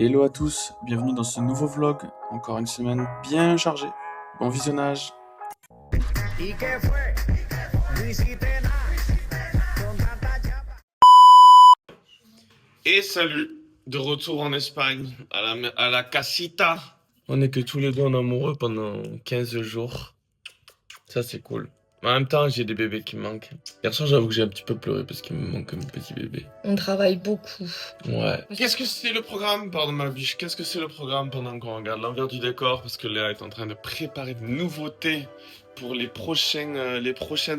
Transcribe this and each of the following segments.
Hello à tous, bienvenue dans ce nouveau vlog, encore une semaine bien chargée. Bon visionnage. Et salut, de retour en Espagne, à la casita. On est que tous les deux en amoureux pendant 15 jours. Ça, c'est cool. Mais en même temps, j'ai des bébés qui me manquent. Hier soir, j'avoue que j'ai un petit peu pleuré parce qu'il me manque un petit bébé. On travaille beaucoup. Ouais. Qu'est-ce que c'est le programme, pardon ma biche, qu'est-ce que c'est le programme pendant qu'on regarde l'envers du décor? Parce que Léa est en train de préparer de nouveautés pour les prochaines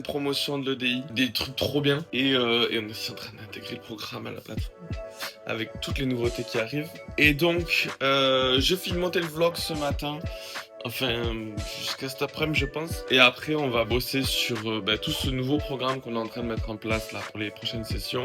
promotions de l'EDI. Des trucs trop bien. Et on est aussi en train d'intégrer le programme à la plateforme avec toutes les nouveautés qui arrivent. Et donc, je finis monter le vlog ce matin. Enfin, jusqu'à cet après-midi, je pense. Et après, on va bosser sur tout ce nouveau programme qu'on est en train de mettre en place là pour les prochaines sessions.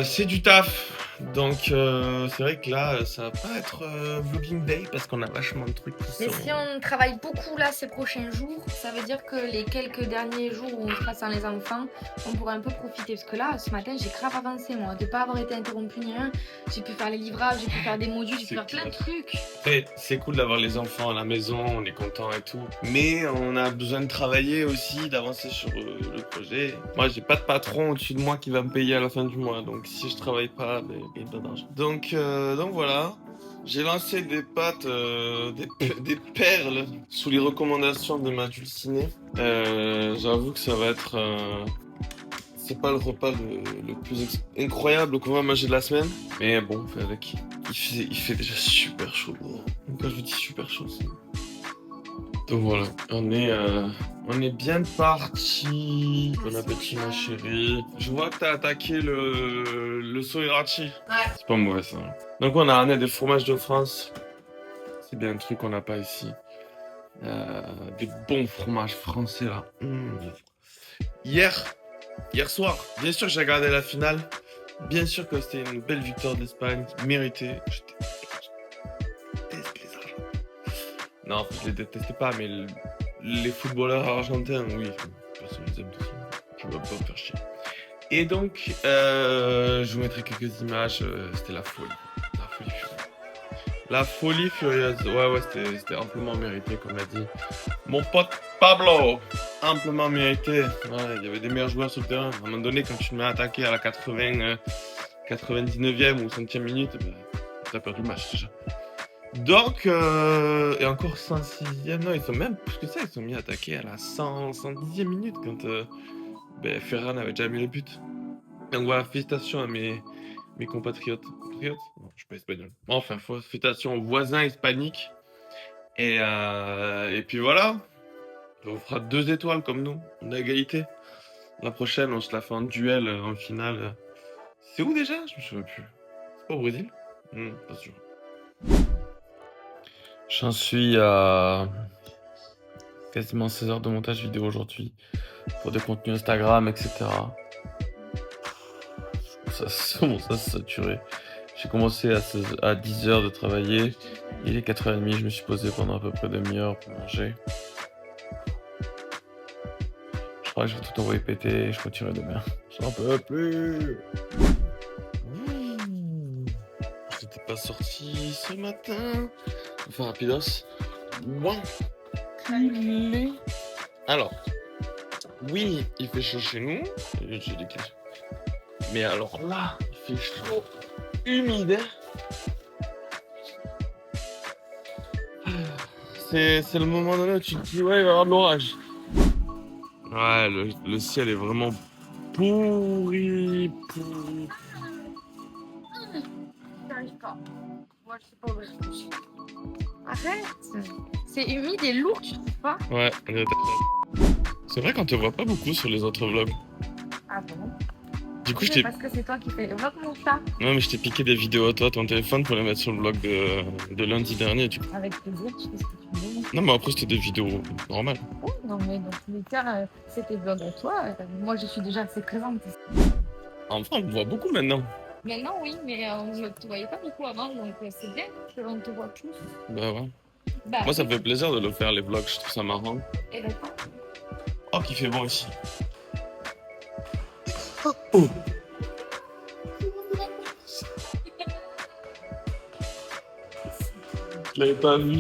C'est du taf. Donc, c'est vrai que là, ça va pas être vlogging day parce qu'on a vachement de trucs qui Mais sont... si on travaille beaucoup là ces prochains jours, ça veut dire que les quelques derniers jours où on sera sans les enfants, on pourra un peu profiter. Parce que là, ce matin, j'ai grave avancé moi. De pas avoir été interrompu ni rien. J'ai pu faire les livrables, j'ai pu faire des modules, j'ai pu faire plein de trucs. Après, c'est cool d'avoir les enfants à la maison, on est content et tout. Mais on a besoin de travailler aussi, d'avancer sur le projet. Moi, j'ai pas de patron au-dessus de moi qui va me payer à la fin du mois. Donc, si je travaille pas, il y a pas d'argent. Donc voilà. J'ai lancé des pâtes, des perles sous les recommandations de ma dulcinée. J'avoue que ça va être... c'est pas le repas le plus incroyable qu'on va manger de la semaine. Mais bon, on fait avec. Il fait déjà super chaud. Donc quand je vous dis super chaud, c'est... Donc voilà, on est bien parti. Bon appétit ma chérie. Je vois que t'as attaqué le soirachi. Ouais. C'est pas mauvais ça. Donc on a ramené des fromages de France. C'est bien un truc qu'on n'a pas ici. Des bons fromages français là. Hier soir, bien sûr que j'ai regardé la finale. Bien sûr que c'était une belle victoire de l'Espagne, méritée. Je déteste les Argentins. Non, je les détestais pas, mais les footballeurs argentins, oui, personne les aime tous. Je ne vais pas me faire chier. Et donc, je vous mettrai quelques images. C'était la folie. La folie furieuse. La folie furieuse. Ouais, c'était amplement mérité, comme a dit mon pote Pablo. Amplement mérité. Ouais, il y avait des meilleurs joueurs sur le terrain. À un moment donné, quand tu te mets à attaquer à la 99e ou 100e minute, t'as perdu le match déjà. Donc, et encore 106e, non, ils sont même plus que ça, ils sont mis à attaquer à la 110e minute quand Ferran avait déjà mis le but. Donc voilà, félicitations à mes compatriotes. Compatriotes? Non, je suis pas espagnol. Enfin, félicitations aux voisins hispaniques. Et puis voilà. On fera 2 étoiles comme nous, on a égalité. La prochaine, on se la fait en duel en finale. C'est où déjà? Je me souviens plus. C'est pas au Brésil? Pas sûr. J'en suis à quasiment 16 heures de montage vidéo aujourd'hui pour des contenus Instagram, etc. Ça commence à se saturer. J'ai commencé à 10 heures de travailler. Il est 4h30, je me suis posé pendant à peu près demi-heure pour manger. Je crois que je vais tout envoyer péter et je continuerai demain. J'en peux plus. J'étais pas sorti ce matin. Enfin, rapidos. Bon. Alors, oui, il fait chaud chez nous. J'ai des questions. Mais alors là, il fait chaud, humide. C'est le moment donné où tu te dis, ouais, il va y avoir de l'orage. Ouais, le ciel est vraiment pourri. J'arrive pas. Moi, je sais pas où je suis. Arrête. C'est humide et lourd, tu trouves pas? Ouais, c'est vrai qu'on te voit pas beaucoup sur les autres vlogs. Ah bon? Du coup, Oui, je t'ai... parce que c'est toi qui fais le vlog, mon chat. Non, mais je t'ai piqué des vidéos à toi, ton téléphone, pour les mettre sur le vlog de lundi dernier. Du coup. Avec plaisir, tu fais ce que tu veux. Non, mais après, c'était des vidéos normales. Oh, non, mais dans tous les cas, c'était vlog à toi. Moi, je suis déjà assez présente. En vrai, on te voit beaucoup maintenant. Maintenant, oui, mais je ne te voyais pas beaucoup avant, donc c'est bien qu'on te voit plus. Bah ouais. Bah, Moi, ça me fait plaisir de le faire, les vlogs, je trouve ça marrant. Et d'accord. Oh, qu'il fait bon ici. Oh. Je l'avais pas vu.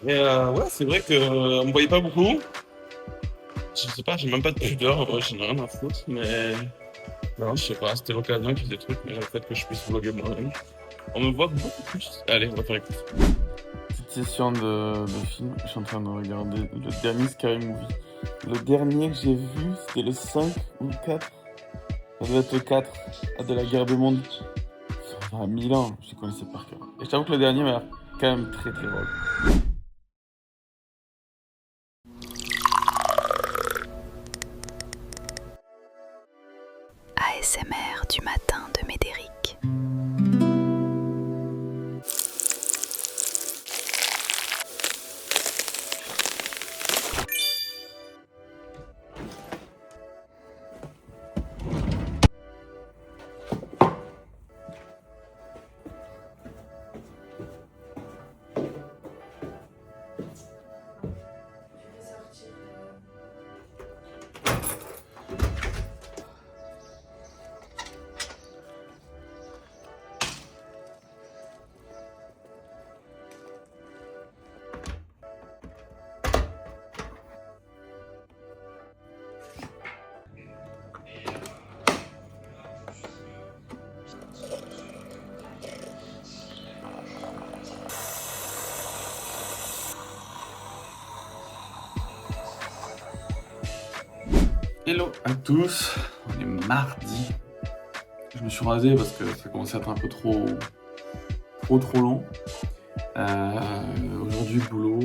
Mais ouais, c'est vrai qu'on me voyait pas beaucoup. Je sais pas, j'ai même pas de pudeur, en vrai, j'en ai rien à foutre, mais non, je sais pas, c'était l'occasion qu'il y ait des trucs, mais le fait que je puisse vlogger moi-même. On me voit beaucoup plus. Allez, on va faire écoute. Petite session de film, je suis en train de regarder le dernier Scary Movie. Le dernier que j'ai vu, c'était le 5 ou le 4. Ça doit être le 4, de la guerre des mondes. Ça fait 1000 ans, je les connaissais par cœur. Et je t'avoue que le dernier m'a l'air quand même très très drôle. ASMR du matin de Médéric. Hello à tous, on est mardi. Je me suis rasé parce que ça commençait à être un peu trop long. Aujourd'hui boulot,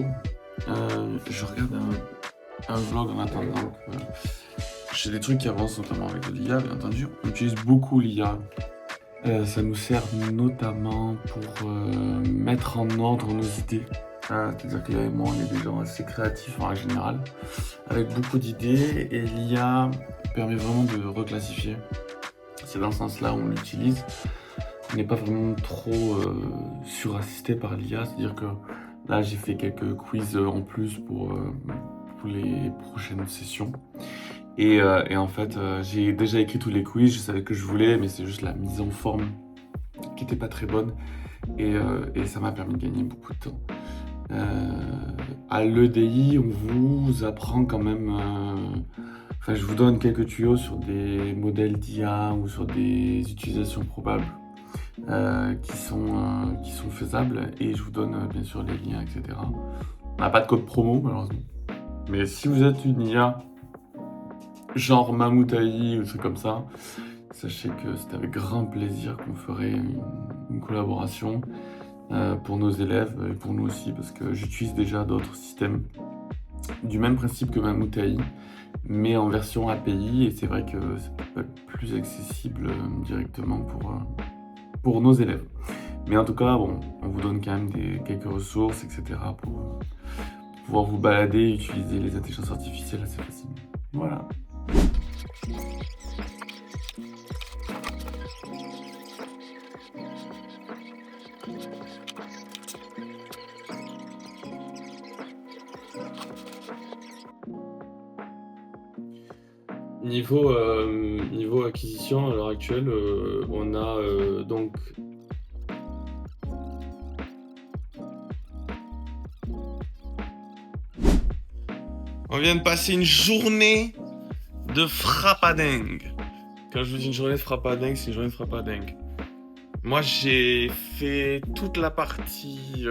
je regarde un vlog en attendant que j'ai des trucs qui avancent notamment avec de l'IA bien entendu. On utilise beaucoup l'IA. Ça nous sert notamment pour mettre en ordre nos idées. C'est-à-dire que moi, on est des gens assez créatifs en général, avec beaucoup d'idées, et l'IA permet vraiment de reclassifier. C'est dans ce sens-là où on l'utilise. On n'est pas vraiment trop surassisté par l'IA, c'est-à-dire que là, j'ai fait quelques quiz en plus pour les prochaines sessions. Et en fait, j'ai déjà écrit tous les quiz, je savais que je voulais, mais c'est juste la mise en forme qui n'était pas très bonne. Et ça m'a permis de gagner beaucoup de temps. À l'EDI, on vous apprend quand même... Enfin, je vous donne quelques tuyaux sur des modèles d'IA ou sur des utilisations probables qui sont faisables. Et je vous donne bien sûr les liens, etc. On n'a pas de code promo, malheureusement. Mais si vous êtes une IA, genre Mammouth AI ou truc comme ça, sachez que c'est avec grand plaisir qu'on ferait une collaboration pour nos élèves et pour nous aussi, parce que j'utilise déjà d'autres systèmes du même principe que Mammouth AI, mais en version API, et c'est vrai que c'est peut-être plus accessible directement pour nos élèves. Mais en tout cas, bon, on vous donne quand même quelques ressources, etc. pour pouvoir vous balader et utiliser les intelligences artificielles assez facilement. Voilà. Niveau acquisition, à l'heure actuelle, on a donc... On vient de passer une journée de frappadingue. Quand je vous dis une journée de frappadingue, c'est une journée de frappadingue. Moi, j'ai fait toute la partie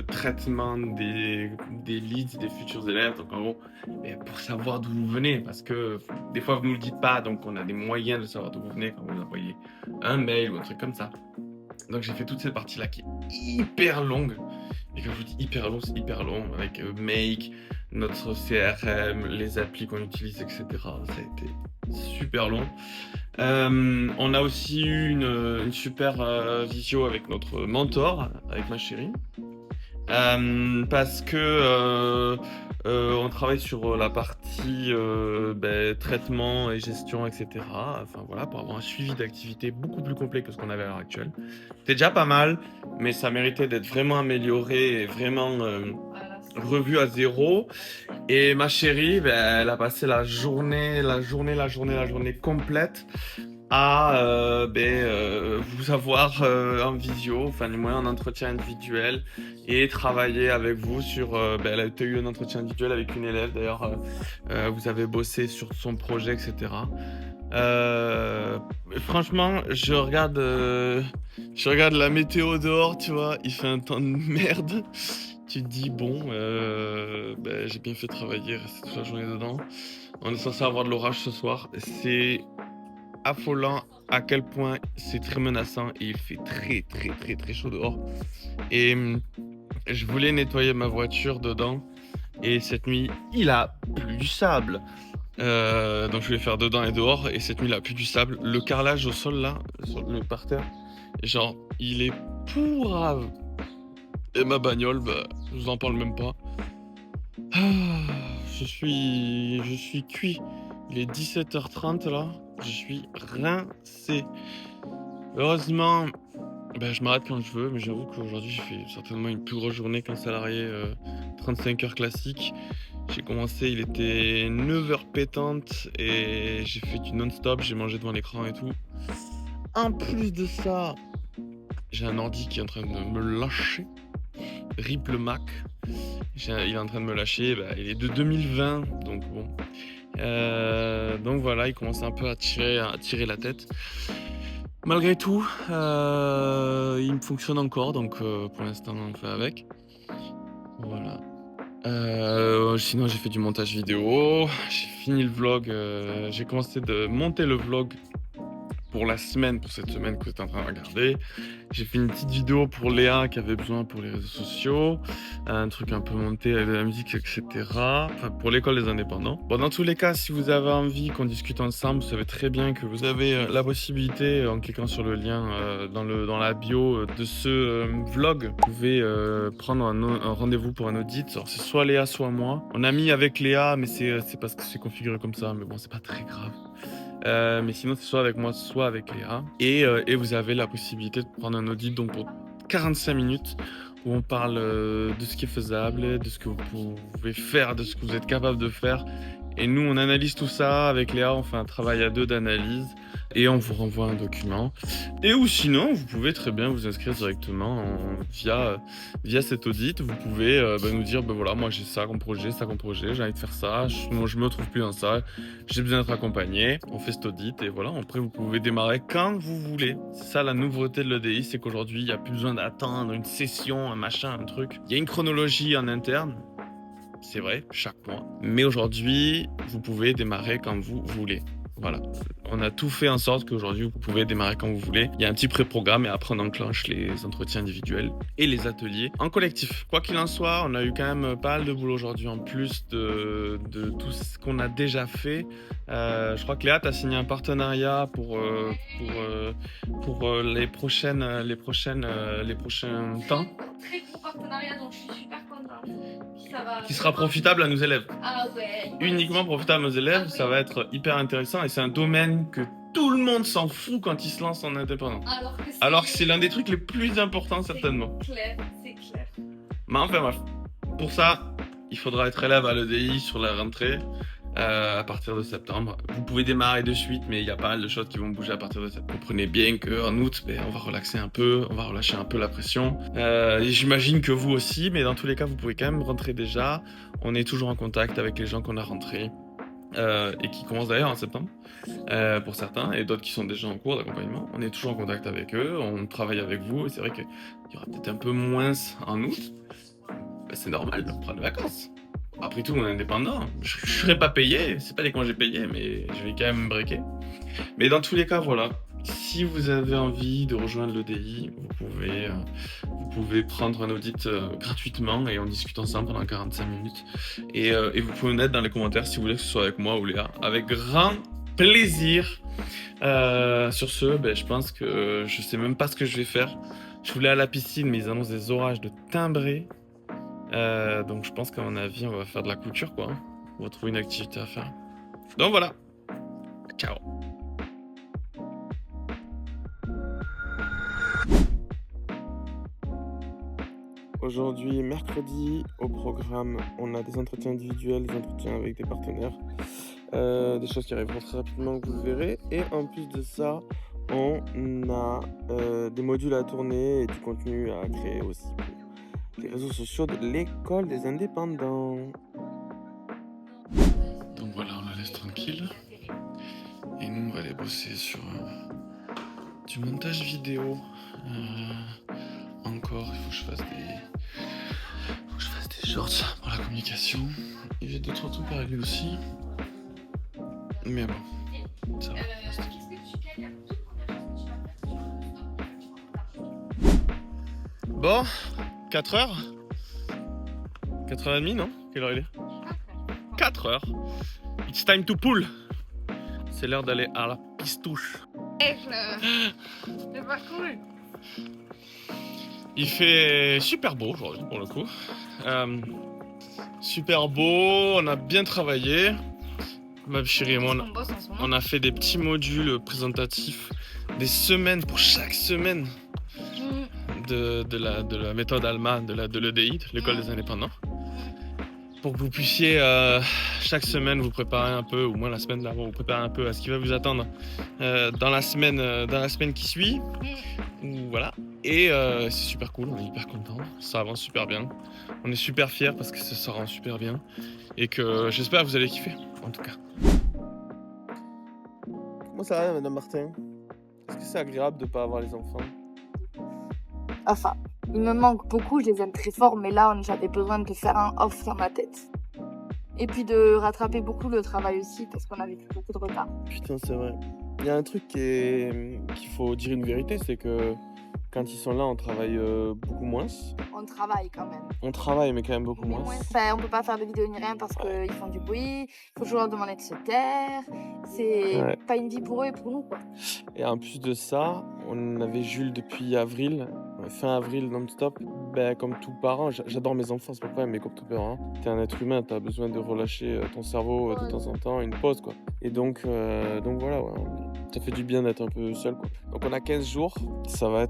traitement des leads des futurs élèves. Donc, en gros, pour savoir d'où vous venez, parce que des fois, vous ne nous le dites pas, donc on a des moyens de savoir d'où vous venez quand vous envoyez un mail ou un truc comme ça. Donc, j'ai fait toute cette partie-là qui est hyper longue. Et quand je vous dis hyper long, c'est hyper long, avec Make, notre CRM, les applis qu'on utilise, etc. Ça a été super long. On a aussi eu une super visio avec notre mentor, avec ma chérie, parce que on travaille sur la partie traitement et gestion, etc. Enfin voilà, pour avoir un suivi d'activité beaucoup plus complet que ce qu'on avait à l'heure actuelle. C'était déjà pas mal, mais ça méritait d'être vraiment amélioré et vraiment revu à zéro. Et ma chérie, elle a passé la journée complète à vous avoir en visio, enfin du moins en entretien individuel et travailler avec vous sur... elle a eu un entretien individuel avec une élève d'ailleurs, vous avez bossé sur son projet, etc. Franchement, je regarde la météo dehors, tu vois, il fait un temps de merde. Tu te dis, bon, j'ai bien fait travailler, rester toute la journée dedans. On est censé avoir de l'orage ce soir. C'est affolant à quel point c'est très menaçant et il fait très très très très chaud dehors. Et je voulais nettoyer ma voiture dedans et cette nuit, il a plu du sable. Donc je voulais faire dedans et dehors et cette nuit il a plus du sable. Le carrelage au sol là, sur le parterre, genre il est pourrave. Et ma bagnole, je vous en parle même pas. Je suis cuit. Il est 17h30 là, je suis rincé. Heureusement, je m'arrête quand je veux, mais j'avoue qu'aujourd'hui j'ai fait certainement une plus grosse journée qu'un salarié 35 heures classique. J'ai commencé, il était 9h pétante et j'ai fait du non-stop, j'ai mangé devant l'écran et tout. En plus de ça, j'ai un ordi qui est en train de me lâcher. RIP le Mac. Il est en train de me lâcher, il est de 2020, donc bon. Donc voilà, il commence un peu à tirer la tête. Malgré tout, il me fonctionne encore, donc pour l'instant on fait avec. Voilà. Sinon j'ai fait du montage vidéo, j'ai fini le vlog, j'ai commencé de monter le vlog pour cette semaine que vous êtes en train de regarder. J'ai fait une petite vidéo pour Léa qui avait besoin pour les réseaux sociaux, un truc un peu monté avec de la musique, etc. Enfin, pour l'école des indépendants. Bon, dans tous les cas, si vous avez envie qu'on discute ensemble, vous savez très bien que vous avez la possibilité, en cliquant sur le lien dans la bio de ce vlog, vous pouvez prendre un rendez-vous pour un audit. Alors, c'est soit Léa, soit moi. On a mis avec Léa, mais c'est parce que c'est configuré comme ça, mais bon, c'est pas très grave. Mais sinon c'est soit avec moi, soit avec Léa. Et vous avez la possibilité de prendre un audit donc pour 45 minutes où on parle de ce qui est faisable, de ce que vous pouvez faire, de ce que vous êtes capable de faire. Et nous, on analyse tout ça avec Léa, on fait un travail à deux d'analyse et on vous renvoie un document. Et ou sinon, vous pouvez très bien vous inscrire directement via cet audit. Vous pouvez nous dire, voilà, moi j'ai ça comme projet, j'ai envie de faire ça, moi je me trouve plus dans ça, j'ai besoin d'être accompagné. On fait cet audit et voilà, après vous pouvez démarrer quand vous voulez. C'est ça la nouveauté de l'EDI, c'est qu'aujourd'hui, il n'y a plus besoin d'attendre une session, un machin, un truc. Il y a une chronologie en interne. C'est vrai, chaque mois. Mais aujourd'hui, vous pouvez démarrer quand vous voulez. Voilà. On a tout fait en sorte qu'aujourd'hui, vous pouvez démarrer quand vous voulez. Il y a un petit pré-programme et après, on enclenche les entretiens individuels et les ateliers en collectif. Quoi qu'il en soit, on a eu quand même pas mal de boulot aujourd'hui en plus de tout ce qu'on a déjà fait. Je crois que Léa, tu as signé un partenariat pour les prochains temps. Très gros partenariat, donc je suis super contente. Qui sera profitable à nos élèves. Ah ouais. Uniquement profitable à nos élèves, ça va être hyper intéressant et c'est un domaine que tout le monde s'en fout quand il se lance en indépendant. Alors que c'est l'un des trucs les plus importants certainement. C'est clair. Mais enfin bref, pour ça, il faudra être élève à l'EDI sur la rentrée. À partir de septembre. Vous pouvez démarrer de suite, mais il y a pas mal de choses qui vont bouger à partir de septembre. Comprenez bien qu'en août, on va relaxer un peu, on va relâcher un peu la pression. Et j'imagine que vous aussi, mais dans tous les cas, vous pouvez quand même rentrer déjà. On est toujours en contact avec les gens qu'on a rentrés et qui commencent d'ailleurs en septembre, pour certains, et d'autres qui sont déjà en cours d'accompagnement. On est toujours en contact avec eux, on travaille avec vous, et c'est vrai qu'il y aura peut-être un peu moins en août. C'est normal de prendre des vacances. Après tout, on est indépendant. Je ne serai pas payé. C'est pas des congés payés, mais je vais quand même breaker. Mais dans tous les cas, voilà. Si vous avez envie de rejoindre l'EDI, vous pouvez prendre un audit gratuitement et on discute ensemble pendant 45 minutes. Et vous pouvez me mettre dans les commentaires si vous voulez que ce soit avec moi ou Léa. Avec grand plaisir. Sur ce, je pense que je sais même pas ce que je vais faire. Je voulais aller à la piscine, mais ils annoncent des orages de timbrés. Donc je pense qu'à mon avis on va faire de la couture quoi. On va trouver une activité à faire. Donc voilà. Ciao. Aujourd'hui, mercredi, au programme, on a des entretiens individuels, des entretiens avec des partenaires. des choses qui arriveront très rapidement que vous verrez. Et en plus de ça, on a des modules à tourner et du contenu à créer aussi pour les réseaux sociaux de l'école des indépendants. Donc voilà, on la laisse tranquille. Et nous, on va aller bosser sur du montage vidéo. Encore, il faut que je fasse des shorts pour la communication. Et j'ai d'autres trucs à régler aussi. Mais bon, ça va. Bon, 4h 4h30, non? Quelle heure il est? 4h. It's time to pull. C'est l'heure d'aller à la pistouche. C'est pas cool. Il fait super beau aujourd'hui pour le coup. Super beau, on a bien travaillé. Ma chérie et moi, On bosse en ce moment. on a fait des petits modules présentatifs, des semaines pour chaque semaine de la méthode ALMA, de l'EDI, de l'école des indépendants. Pour que vous puissiez chaque semaine vous préparer un peu, ou moins la semaine d'avant, vous préparer un peu à ce qui va vous attendre dans la semaine qui suit. Ou voilà. Et c'est super cool, on est hyper contents, ça avance super bien. On est super fiers parce que ça rend super bien. Et que j'espère que vous allez kiffer, en tout cas. Comment ça va, Madame Martin? Est-ce que c'est agréable de ne pas avoir les enfants? Enfin, il me manque beaucoup, je les aime très fort, mais là, j'avais besoin de faire un off dans ma tête. Et puis de rattraper beaucoup le travail aussi, parce qu'on avait pris beaucoup de retard. Putain, c'est vrai. Il y a un truc qu'il faut dire une vérité, c'est que quand ils sont là, on travaille beaucoup moins. On travaille quand même. On travaille, mais quand même beaucoup Mais moins. on peut pas faire de vidéos ni rien parce qu'ils font du bruit, il faut toujours leur demander de se taire. C'est Ouais. pas une vie pour eux et pour nous, quoi. Et en plus de ça, on avait Jules depuis avril, fin avril non-stop. Ben, comme tout parent, j'adore mes enfants, c'est pas problème, mais comme tout parent, t'es un être humain, t'as besoin de relâcher ton cerveau de temps en temps, une pause, quoi. Et donc voilà, ouais, ça fait du bien d'être un peu seul, quoi. Donc on a 15 jours, ça va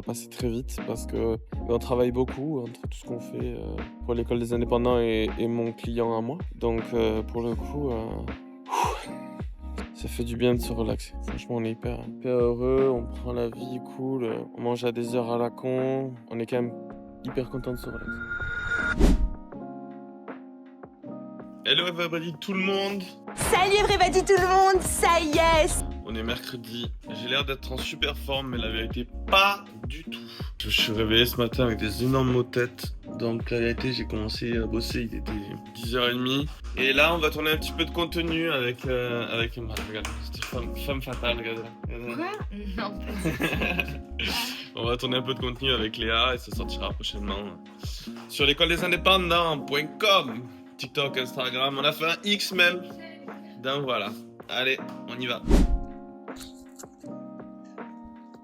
passer très vite parce que on travaille beaucoup entre tout ce qu'on fait pour l'école des indépendants et mon client à moi. Donc pour le coup, ça fait du bien de se relaxer. Franchement, on est hyper heureux, on prend la vie cool, on mange à des heures à la con, on est quand même hyper content de se relaxer. Hello everybody, tout le monde. Salut everybody tout le monde, ça y est. On est mercredi, j'ai l'air d'être en super forme, mais la vérité, pas du tout. Je suis réveillé ce matin avec des énormes maux de tête. Donc la vérité, j'ai commencé à bosser, il était 10h30. Et là, on va tourner un petit peu de contenu avec regarde, cette femme fatale, regarde là. Quoi? Non, On va tourner un peu de contenu avec Léa et ça sortira prochainement sur l'école des indépendants.com, TikTok, Instagram. On a fait un X même. Donc voilà. Allez, on y va.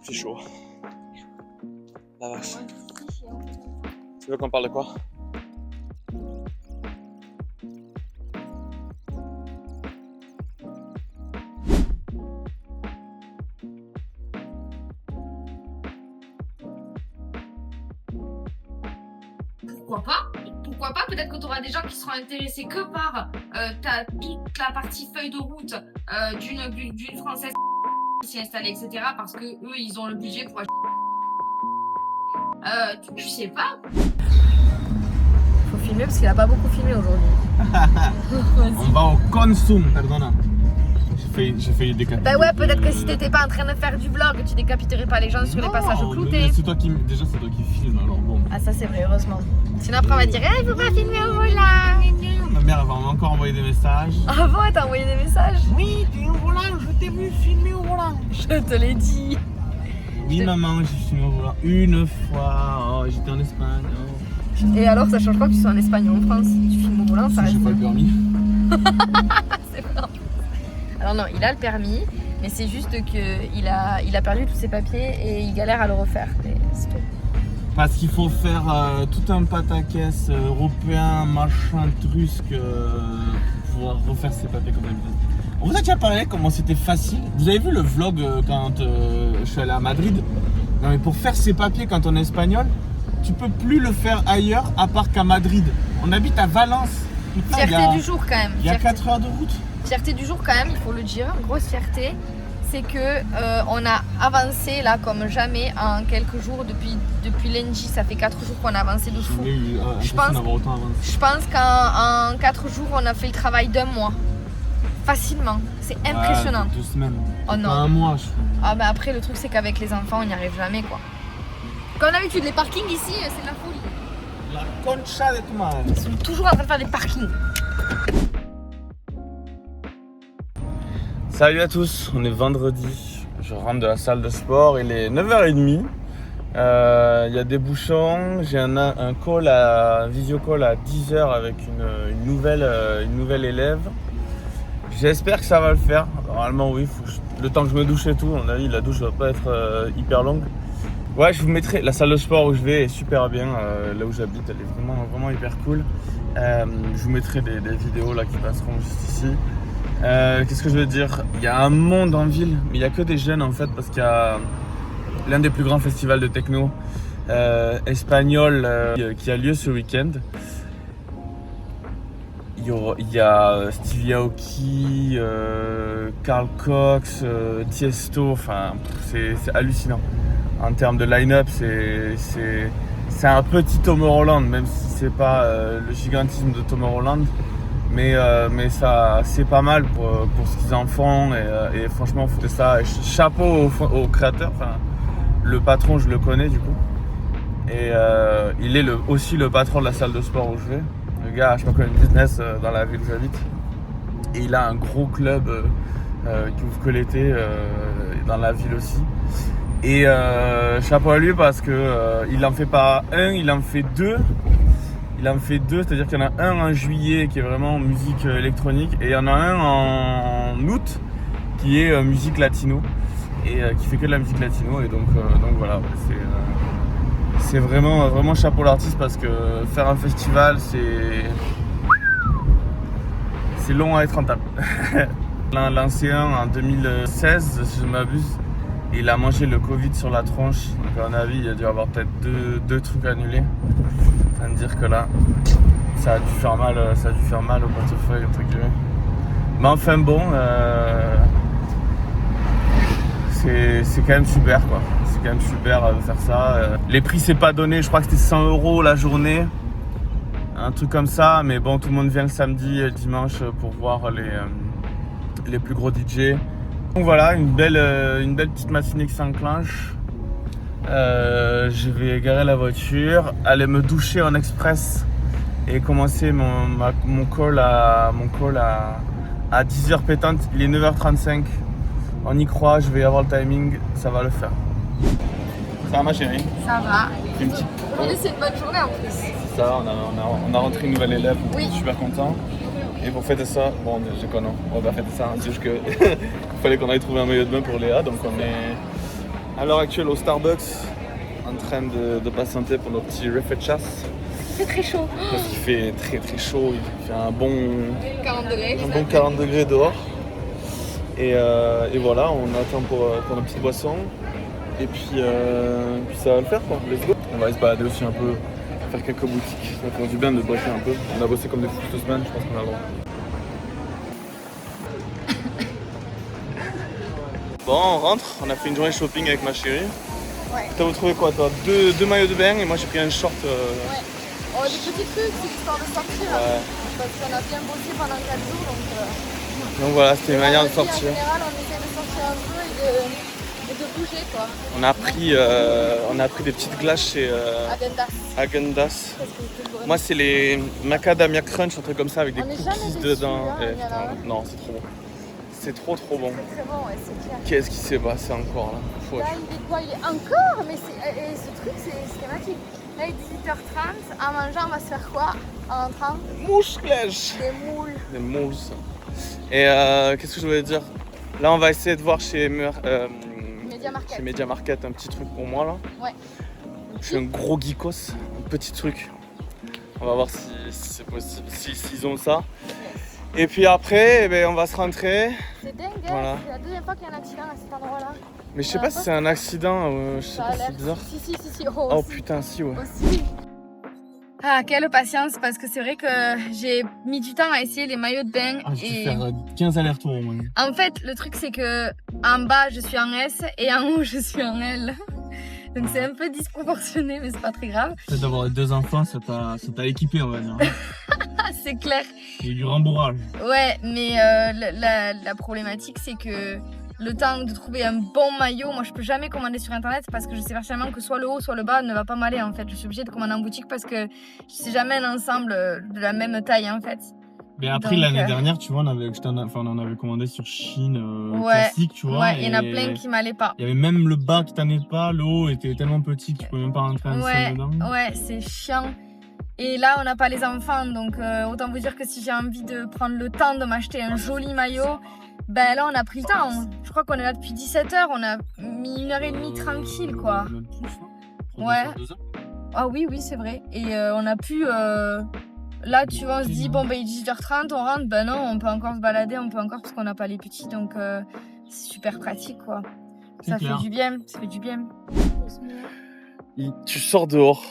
C'est chaud. La vache. Tu veux qu'on parle de quoi? pourquoi pas? Pourquoi pas? Peut-être que tu auras des gens qui seront intéressés que par toute la partie feuille de route d'une Française qui s'y est installée, etc. Parce que eux, ils ont le budget pour acheter. Tu sais pas? Faut filmer parce qu'il a pas beaucoup filmé aujourd'hui. On va au Consum, pardonna. J'ai failli décapiter. Bah ouais, peut-être que si t'étais pas en train de faire du vlog, tu décapiterais pas les gens sur les passages cloutés. C'est toi qui filme, alors bon. Ah ça c'est vrai, heureusement. Sinon après on va dire, il faut pas filmer au volant. Ma mère elle va encore envoyer des messages. Ah bon, t'as envoyé des messages? Oui, t'es au volant, je t'ai vu filmer au volant. Je te l'ai dit. Oui maman, j'ai filmé au volant une fois. Oh, j'étais en Espagne. Oh. Et alors ça change pas que tu sois en Espagne ou en France? Tu filmes au volant, ça reste. J'ai pas le permis. C'est vrai. Alors non, il a le permis, mais c'est juste qu'il a perdu tous ses papiers et il galère à le refaire. Mais c'est tout. Parce qu'il faut faire tout un pataquès européen, machin, trusque, pour pouvoir refaire ses papiers comme d'habitude. On vous a déjà parlé comment c'était facile. Vous avez vu le vlog quand je suis allé à Madrid? Non mais pour faire ses papiers quand on est espagnol, tu peux plus le faire ailleurs à part qu'à Madrid. On habite à Valence. Putain, Fierté du jour quand même. Il y a Fierté. 4 heures de route. Fierté du jour quand même, il faut le dire, grosse fierté. C'est que on a avancé là comme jamais en quelques jours depuis lundi, ça fait 4 jours qu'on a avancé de fou. Je pense qu'en 4 jours on a fait le travail d'1 mois. Facilement, c'est impressionnant. 2 semaines. Oh non. Pas 1 mois, je crois. Ah bah après le truc c'est qu'avec les enfants on n'y arrive jamais quoi. Comme d'habitude les parkings ici c'est de la folie. La concha de tu madre. Ils sont toujours en train de faire des parkings. Salut à tous, on est vendredi. Je rentre de la salle de sport, il est 9h30. Il y a des bouchons, j'ai un call un visio call à 10h avec une nouvelle élève. J'espère que ça va le faire. Normalement oui, le temps que je me douche et tout, on a dit la douche ne doit pas être hyper longue. Ouais, je vous mettrai la salle de sport où je vais est super bien, là où j'habite, elle est vraiment hyper cool. Je vous mettrai des vidéos là qui passeront juste ici. Qu'est-ce que je veux dire? Il y a un monde en ville, mais il n'y a que des jeunes en fait, parce qu'il y a l'un des plus grands festivals de techno espagnol qui a lieu ce week-end. Il y a Stevie Aoki, Carl Cox, Tiesto, enfin c'est hallucinant. En termes de line-up, c'est un petit Tomorrowland, même si c'est pas le gigantisme de Tomorrowland. Mais ça, c'est pas mal pour ce qu'ils en font et franchement c'est ça. Chapeau au créateur, enfin, le patron je le connais du coup et il est aussi le patron de la salle de sport où je vais. Le gars a je sais pas combien de business dans la ville où j'habite et il a un gros club qui ouvre que l'été dans la ville aussi et chapeau à lui parce que il en fait pas un, il en fait deux. Il en fait 2, c'est-à-dire qu'il y en a un en juillet qui est vraiment musique électronique et il y en a un en août qui est musique latino et qui fait que de la musique latino et donc voilà, c'est vraiment chapeau l'artiste parce que faire un festival c'est long à être rentable. On l'a lancé un en 2016 si je ne m'abuse et il a mangé le Covid sur la tronche, donc à mon avis il a dû avoir peut-être deux trucs annulés. Ça veut dire que là, ça a dû faire mal au portefeuille entre guillemets. Mais enfin bon, c'est quand même super quoi. C'est quand même super de faire ça. Les prix c'est pas donné, je crois que c'était 100 € la journée, un truc comme ça. Mais bon, tout le monde vient le samedi et le dimanche pour voir les plus gros DJ. Donc voilà, une belle petite matinée qui s'enclenche. Je vais garer la voiture, aller me doucher en express et commencer mon call à 10h pétante. Il est 9h35. On y croit, je vais avoir le timing, ça va le faire. Ça va ma chérie? Ça va. Une petite... Aujourd'hui c'est une bonne journée en plus. C'est ça, on a rentré une nouvelle élève, oui. Je suis super content. Et pour fêter ça, bon je connais, on va fêter ça, c'est juste que il fallait qu'on aille trouver un maillot de bain pour Léa, donc on est à l'heure actuelle au Starbucks en train de patienter pour nos petits refechas. C'est très chaud. Parce qu'il fait très chaud, il fait un bon 40 degrés. Un bon 40 degrés dehors. Et voilà, on attend pour nos petites boissons. Et puis ça va le faire quoi, let's go. On va aller se balader aussi un peu, faire quelques boutiques. Ça fait du bien de bosser un peu. On a bossé comme des fous cette semaine, je pense qu'on a le droit. Bon, on rentre, on a fait une journée shopping avec ma chérie. Ouais. T'as trouvé quoi toi? Deux maillots de bain et moi j'ai pris un short. Ouais. Oh, des petits trucs, c'est l'histoire de sortir. Ouais. Parce qu'on a bien bossé pendant 4 jours. Donc voilà, c'était une manière de sortir. En général, on essaie de sortir un peu et de bouger quoi. On a pris des petites glaces chez Häagen-Dazs. Moi c'est les macadamia crunch, un truc comme ça avec des cookies dedans. Non, c'est trop bon. C'est trop bon. C'est très bon, ouais, c'est clair. Qu'est-ce qui s'est passé encore là? Là, il est quoi? Il est encore? Mais ce truc, c'est schématique. Là, il est 18h30. En mangeant, on va se faire quoi en rentrant? Mouche-clèche. Des moules. Et qu'est-ce que je voulais dire? Là, on va essayer de voir chez Media Market un petit truc pour moi là. Ouais. Je suis un gros geekos, un petit truc. On va voir si c'est possible, s'ils ont ça. Et puis après, on va se rentrer. C'est dingue, voilà. C'est la deuxième fois qu'il y a un accident à cet endroit-là. Mais je sais pas si c'est un accident, je sais pas si c'est bizarre. Si. Oh putain, si ouais. Aussi. Ah, quelle patience, parce que c'est vrai que j'ai mis du temps à essayer les maillots de bain. Ah, j'ai dû Et faire 15 allers-retours au moins. en fait, le truc, c'est que en bas, je suis en S et en haut, je suis en L. Donc c'est un peu disproportionné, mais c'est pas très grave. Le fait d'avoir 2 enfants, ça t'a équipé, on va dire. Ah, c'est clair. Il y a eu du rembourrage. Ouais, mais la problématique, c'est que le temps de trouver un bon maillot, moi je peux jamais commander sur internet parce que je sais pertinemment que soit le haut soit le bas ne va pas m'aller en fait. Je suis obligée de commander en boutique parce que c'est jamais un ensemble de la même taille en fait. Mais après, Donc, l'année dernière, tu vois, on en avait commandé sur Chine Ouais, classique, tu vois. Ouais, il y en a et plein qui m'allaient pas. Il y avait même le bas qui t'allait pas, le haut était tellement petit que tu pouvais même pas rentrer un Ouais, seul dedans. ouais, c'est chiant. Et là, on n'a pas les enfants, donc autant vous dire que si j'ai envie de prendre le temps de m'acheter un joli maillot, ben là, on a pris le temps. Je crois qu'on est là depuis 17h, on a mis 1h30 tranquille, quoi. Même plus, hein. Ouais. 2 heures. Ah oui, oui, c'est vrai. Et on a pu... Là, tu vois, on se dit, bon, ben, il est 18h30, on rentre. Ben non, on peut encore se balader, on peut encore parce qu'on n'a pas les petits. Donc, c'est super pratique, quoi. Ça fait du bien, ça fait du bien. Tu sors dehors.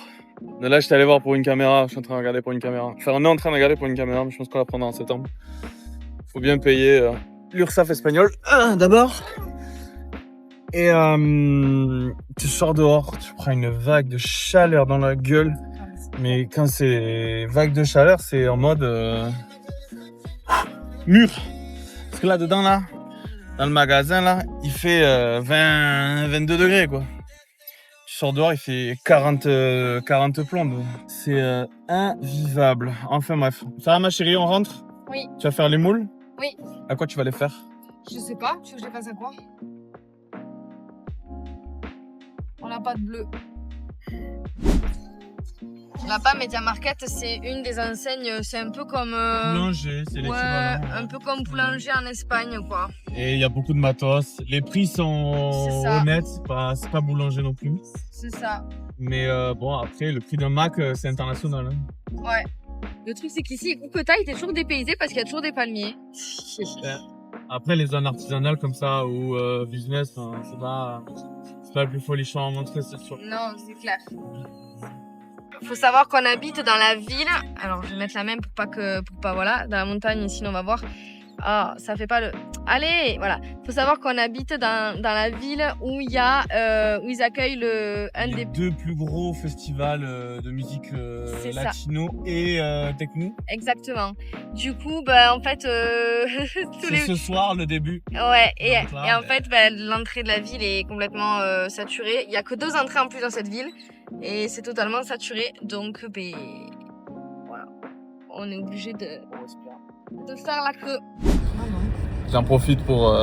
Là, je suis allé voir pour une caméra. Je suis en train de regarder pour une caméra. Enfin, on est en train de regarder pour une caméra, mais je pense qu'on la prendra en septembre. Faut bien payer l'URSSAF espagnol d'abord. Et tu sors dehors, tu prends une vague de chaleur dans la gueule. Mais quand c'est vague de chaleur, c'est en mode mur. Parce que là dedans, là, dans le magasin, là, il fait 22 degrés, quoi. Tu sors dehors, il fait 40 plombes. C'est invivable. Enfin bref. Ça va, ma chérie, on rentre? Oui. Tu vas faire les moules? Oui. À quoi tu vas les faire? Je sais pas, tu veux que je les fasse à quoi? On n'a pas de bleu. Là-bas, Media Market, c'est une des enseignes, c'est un peu comme... Boulanger, c'est l'équivalent. un peu comme Boulanger en Espagne, quoi. Et il y a beaucoup de matos. Les prix sont C'est ça. honnêtes, c'est pas Boulanger non plus. C'est ça. Mais bon, après, le prix d'un Mac, c'est international. Hein. Ouais. Le truc, c'est qu'ici, Couquetail, t'es toujours dépaysé parce qu'il y a toujours des palmiers. Après, les zones artisanales comme ça ou business, hein, c'est pas le plus folichon à montrer, c'est sûr. Non, c'est clair. Faut savoir qu'on habite dans la ville. Alors, je vais mettre la main pour pas, voilà, dans la montagne, sinon on va voir. Ah, ça fait pas le... Allez, voilà. Faut savoir qu'on habite dans la ville où il y a, où ils accueillent Il y a 2 plus gros festivals de musique latino et techno. Exactement. Du coup, bah, en fait, Ce soir, le début. Ouais, et là, en fait, bah, l'entrée de la ville est complètement saturée. Il y a que 2 entrées en plus dans cette ville et c'est totalement saturé. Donc, ben, voilà, on est obligé de faire la queue. J'en profite pour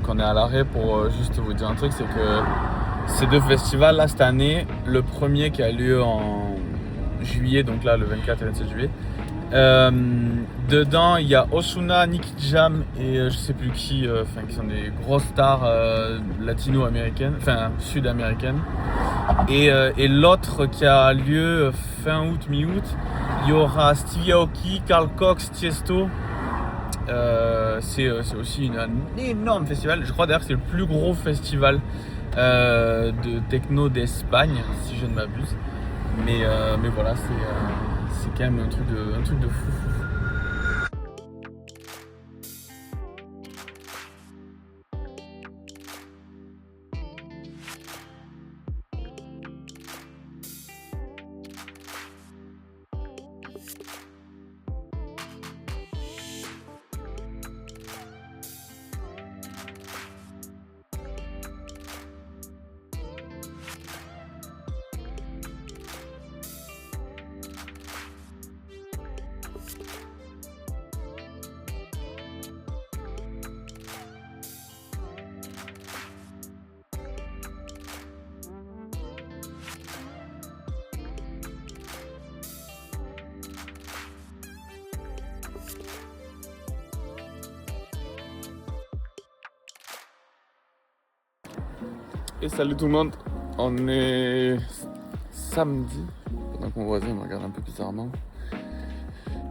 qu'on est à l'arrêt pour juste vous dire un truc, c'est que ces 2 festivals là cette année, le premier qui a lieu en juillet, donc là le 24 et 27 juillet, dedans il y a Ozuna, Nicky Jam et je sais plus qui sont des grosses stars latino-américaines, enfin sud-américaines. Et l'autre qui a lieu fin août, mi-août, il y aura Stevie Aoki, Carl Cox, Tiesto. C'est aussi un énorme festival. Je crois d'ailleurs que c'est le plus gros festival de techno d'Espagne, si je ne m'abuse. Mais voilà, c'est quand même un truc de fou. Et salut tout le monde, on est samedi, pendant que mon voisin me regarde un peu bizarrement.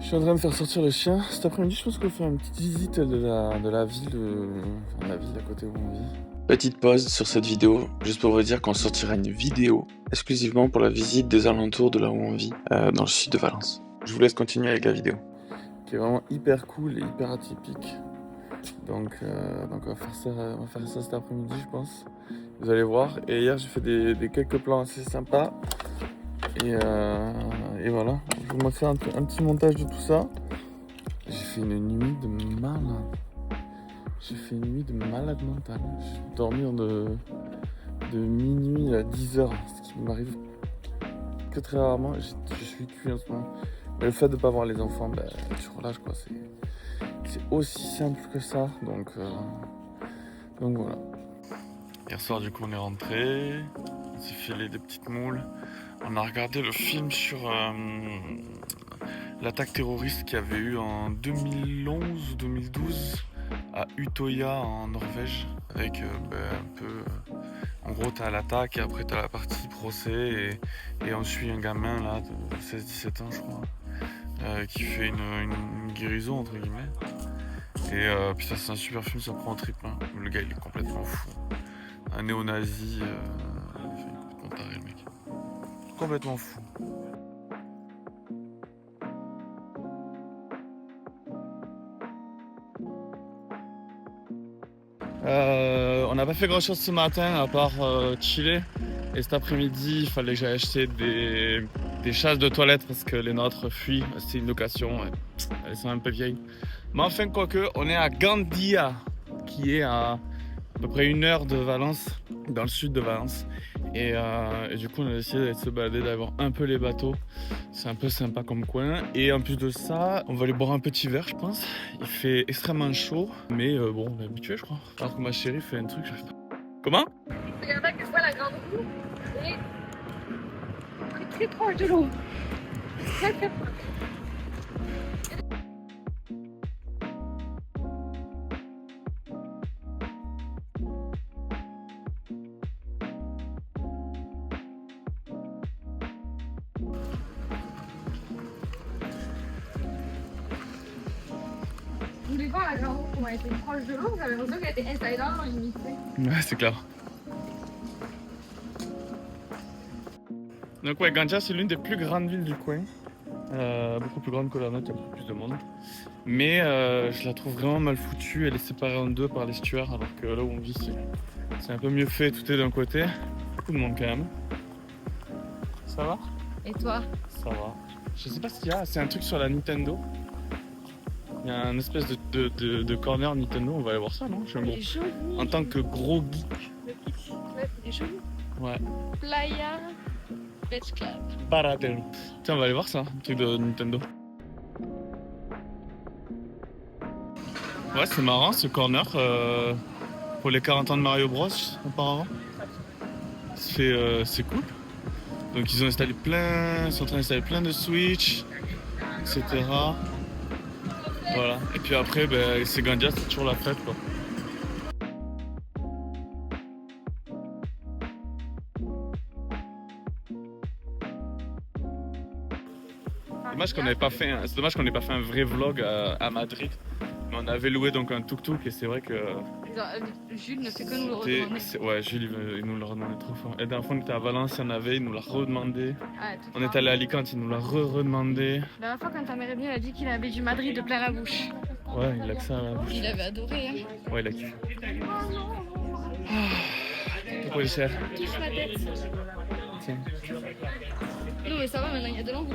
Je suis en train de faire sortir le chien. Cet après-midi, je pense qu'on va faire une petite visite de la ville, la ville à côté où on vit. Petite pause sur cette vidéo, juste pour vous dire qu'on sortira une vidéo exclusivement pour la visite des alentours de là où on vit, dans le sud de Valence. Je vous laisse continuer avec la vidéo. Qui est vraiment hyper cool et hyper atypique. Donc on va faire ça cet après-midi, je pense. Vous allez voir. Et hier j'ai fait des quelques plans assez sympas. Et voilà. Je vous fais un petit montage de tout ça. J'ai fait une nuit de malade. J'ai fait une nuit de malade mentale. J'ai dormi de minuit à 10h, ce qui m'arrive que très rarement. Je suis cuit en ce moment. Mais le fait de ne pas voir les enfants, tu relâches quoi. C'est aussi simple que ça. Donc voilà. Hier soir, du coup, on est rentré. On s'est filé des petites moules. On a regardé le film sur l'attaque terroriste qu'il y avait eu en 2011 ou 2012 à Utøya en Norvège. Avec un peu. En gros, t'as l'attaque et après t'as la partie procès. Et on suit un gamin là de 16-17 ans, je crois. Qui fait une guérison entre guillemets. Et puis ça c'est un super film, ça prend en trip. Hein. Le gars il est complètement fou. Un néo-nazi, il est complètement taré le mec. Complètement fou. On n'a pas fait grand chose ce matin à part chiller. Et cet après-midi, il fallait que j'aille acheter des chasses de toilette parce que les nôtres fuient. C'est une location, elles sont un peu vieilles. Mais enfin, quoique, on est à Gandia, qui est à peu près 1 heure de Valence, dans le sud de Valence. Et du coup, on a décidé de se balader, d'aller voir un peu les bateaux. C'est un peu sympa comme coin. Et en plus de ça, on va aller boire un petit verre, je pense. Il fait extrêmement chaud, mais bon, on est habitué, je crois. Alors que ma chérie fait un truc, j'arrive pas. Comment? Regardez que je vois la grande roue et très proche de l'eau. Très proche. Vous voulez voir la grande roue comment elle était proche de l'eau? J'avais l'impression qu'elle était installée dans l'eau limite. Ouais, c'est clair. Donc ouais, Gandia c'est l'une des plus grandes villes du coin. Beaucoup plus grande que la nôtre, il y a beaucoup plus de monde. Mais je la trouve vraiment mal foutue, elle est séparée en deux par l'estuaire, alors que là où on vit c'est un peu mieux fait, tout est d'un côté. Beaucoup de monde quand même. Ça va? Et toi? Ça va. Je sais pas ce qu'il y a, c'est un truc sur la Nintendo. Il y a un espèce de corner Nintendo, on va aller voir ça, non? Il est joli. En tant que gros geek. Ouais, il est joli. Ouais. Playa Beach Club. Paradel. Tiens, on va aller voir ça, un truc de Nintendo. Ouais, c'est marrant ce corner pour les 40 ans de Mario Bros, apparemment. C'est cool. Donc ils ont installé ils sont en train d'installer plein de Switch, etc. Voilà. Et puis après, c'est Gandia, c'est toujours la fête, quoi. C'est dommage qu'on n'ait pas fait un vrai vlog à Madrid. Mais on avait loué donc un tuk-tuk et c'est vrai que... Jules ne fait que nous le redemander. Ouais, Jules il nous l'a redemandé trop fort. Et la dernière fois on était à Valence, il y en avait, il nous l'a redemandé. Ah, on est allé à Alicante, il nous l'a redemandé. La dernière fois quand ta mère est venue, elle a dit qu'il avait du Madrid de plein la bouche. Ouais, il a que ça à la bouche. Il avait adoré, hein. Ouais, il a kiffé. Pourquoi il est cher? Touche ma tête. Tiens. Non mais ça va maintenant, il y a de l'eau.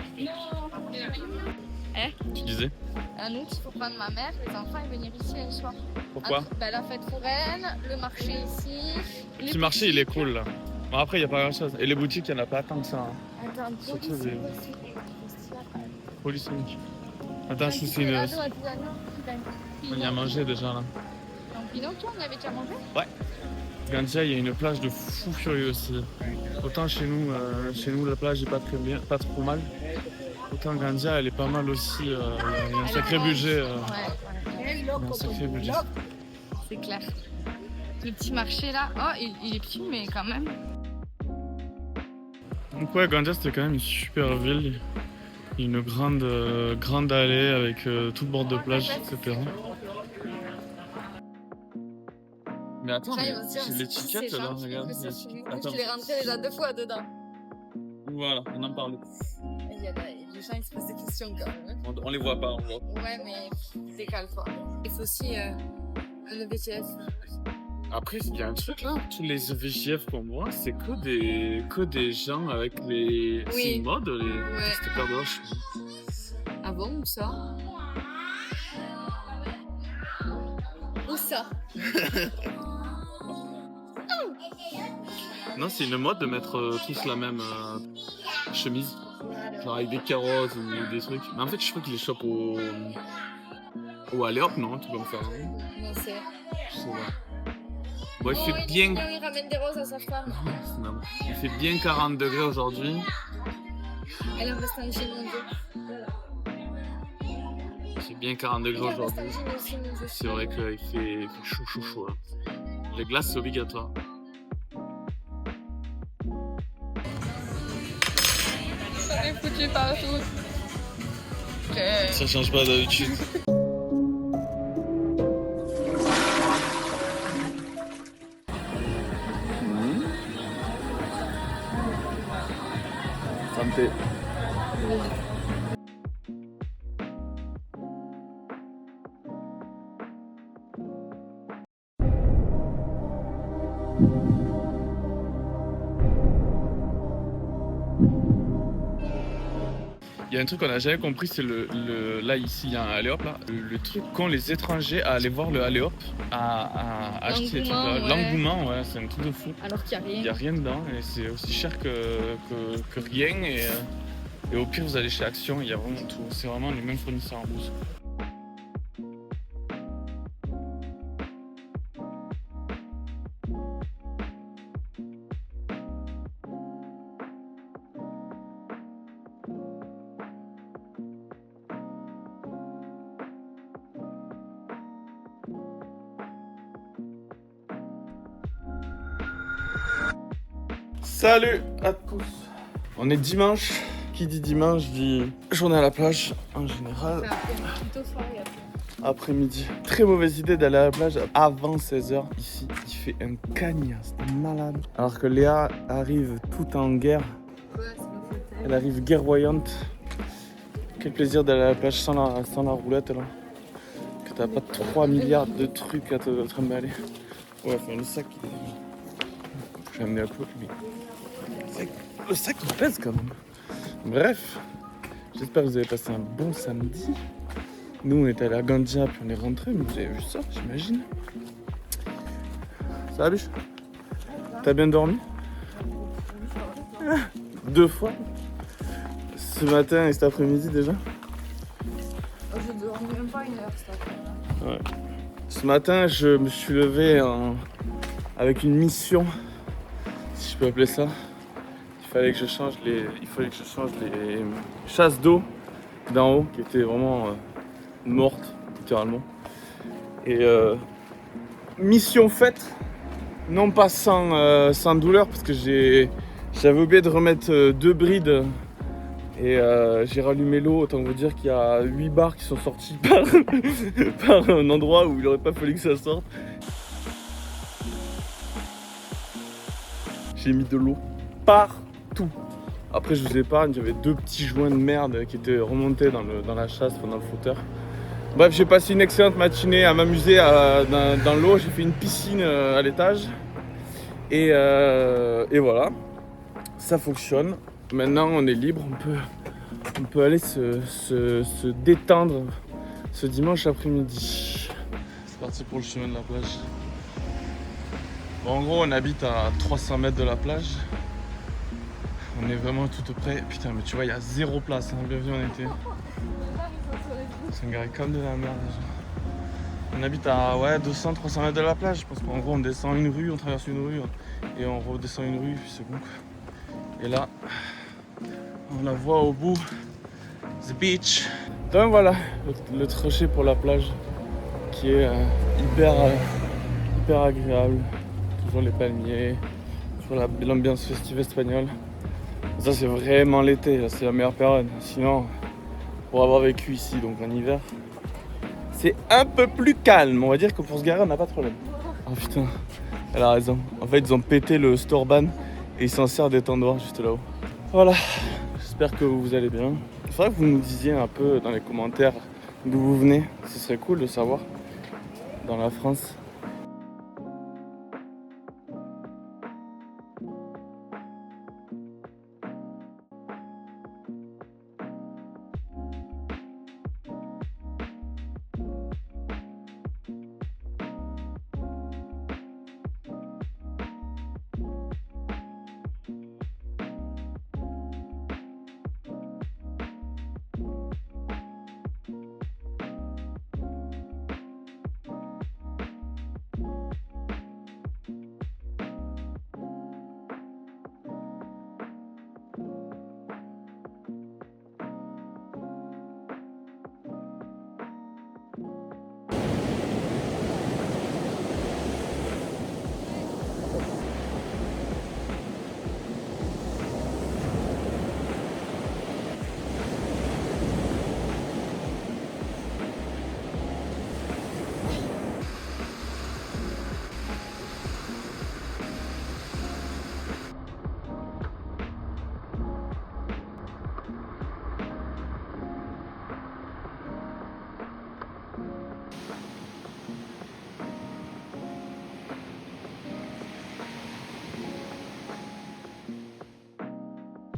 Tu disais? Un août, il faut prendre ma mère, les enfants et venir ici un soir. Pourquoi? La fête foraine, le marché ici. Le petit marché il est cool là. Bon après il n'y a pas grand chose. Et les boutiques il n'y en a pas tant que ça. Hein. Attends, surtout des... Polysémique. Attends, c'est une... On y a mangé déjà là. Donc Pinocchio, on y avait déjà mangé? Ouais. Gandia, il y a une plage de fou furieux aussi. Autant chez nous la plage est pas trop mal. Autant Gandia, elle est pas mal aussi. Il y a un sacré budget. Il y a un sacré budget. C'est clair. Le petit marché là, oh il est petit mais quand même. Donc ouais, Gandia c'était quand même une super ville. Une grande allée avec tout le bord de plage, etc. Mais attends, Là, mais ils vont se dire, c'est l'étiquette ces là, gens qui regarde. font ça chez nous. Attends. Je l'ai rentré déjà 2 fois dedans. Voilà, on en parle. Les gens, ils se posent des questions quand même. On les voit pas, on voit. Ouais, mais décale-toi. Il faut aussi un EVTF. Après, il y a un truc là, tous les VGF pour moi, c'est que des gens avec les. Oui. C'est une mode, les Ouais. cette paire de roches. Ah bon, où ça? Où ça? Non, c'est une mode de mettre tous la même chemise. Genre avec des carottes ou des trucs. Mais en fait, je crois qu'ils les chopent au allez hop, non? Tu peux me faire un. Non, c'est... Je sais pas. Bon, il Oh, fait bien. il ramène des roses à sa femme. Non, il fait bien 40 degrés aujourd'hui. Elle a un bastin chez mon Dieu. Il fait bien 40 degrés Il a un aujourd'hui. bastin chez mon Dieu. C'est vrai qu'il fait chaud là. Les glaces, c'est obligatoire. On est foutu partout. Ça change pas d'habitude. Santé. Il y a un truc qu'on n'a jamais compris, c'est là ici il y a un alley-hop là, le truc qu'ont les étrangers à aller voir le alley-hop, à acheter ces trucs là. L'engouement, ouais. L'engouement, ouais, c'est un truc de fou. Alors qu'il n'y a Il rien. n'y a rien dedans et c'est aussi cher que rien et au pire vous allez chez Action, il y a vraiment tout. C'est vraiment les mêmes fournisseurs en plus. Salut à tous. On est dimanche. Qui dit dimanche dit journée à la plage en général. Plutôt soirée après. Après-midi. Très mauvaise idée d'aller à la plage avant 16h. Ici, il fait un cagnasse de malade. Alors que Léa arrive tout en guerre. Ouais, c'est ma faute. Elle arrive guerroyante. Quel plaisir d'aller à la plage sans la roulette là. Que t'as pas 3 milliards de trucs à te trimballer. Ouais, enfin le sac. Je vais amener un peu. Le sac il pèse quand même. Bref, j'espère que vous avez passé un bon samedi. Nous on est allé à Gandia puis on est rentré, mais vous avez vu ça, j'imagine. Ça va biche? T'as bien dormi? 2 fois? Ce matin et cet après-midi déjà? Je dormis même pas 1 heure cet après-midi. Ouais. Ce matin je me suis levé avec une mission, si je peux appeler ça. Il fallait que je change les chasses d'eau d'en haut qui étaient vraiment mortes littéralement. Et mission faite, non pas sans douleur parce que j'avais oublié de remettre 2 brides et j'ai rallumé l'eau. Autant vous dire qu'il y a 8 bars qui sont sortis par un endroit où il n'aurait pas fallu que ça sorte. J'ai mis de l'eau partout. Après je vous épargne, il y avait 2 petits joints de merde qui étaient remontés dans la chasse, dans le footer. Bref, j'ai passé une excellente matinée à m'amuser dans l'eau. J'ai fait une piscine à l'étage. Et voilà, ça fonctionne. Maintenant on est libre, on peut aller se détendre ce dimanche après-midi. C'est parti pour le chemin de la plage. Bon, en gros on habite à 300 mètres de la plage. On est vraiment tout près. Putain, mais tu vois, il y a 0 place. Hein. Bienvenue en été. C'est un gars comme de la merde déjà. On habite à 200-300 mètres de la plage. Je pense qu'en gros, on descend une rue, on traverse une rue et on redescend une rue, puis c'est bon. Et là, on la voit au bout. The beach. Donc voilà, le trajet pour la plage qui est hyper agréable. Toujours les palmiers, toujours l'ambiance festive espagnole. Ça c'est vraiment l'été, là, c'est la meilleure période. Sinon, pour avoir vécu ici, donc en hiver, c'est un peu plus calme. On va dire que pour se garer, on n'a pas de problème. Oh putain, elle a raison. En fait, ils ont pété le store ban et ils s'en servent des tendoirs juste là-haut. Voilà, j'espère que vous allez bien. Il faudrait que vous nous disiez un peu dans les commentaires d'où vous venez. Ce serait cool de savoir dans la France.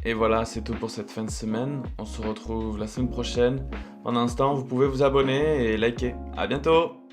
Et voilà, c'est tout pour cette fin de semaine. On se retrouve la semaine prochaine. Pendant ce temps, vous pouvez vous abonner et liker. À bientôt!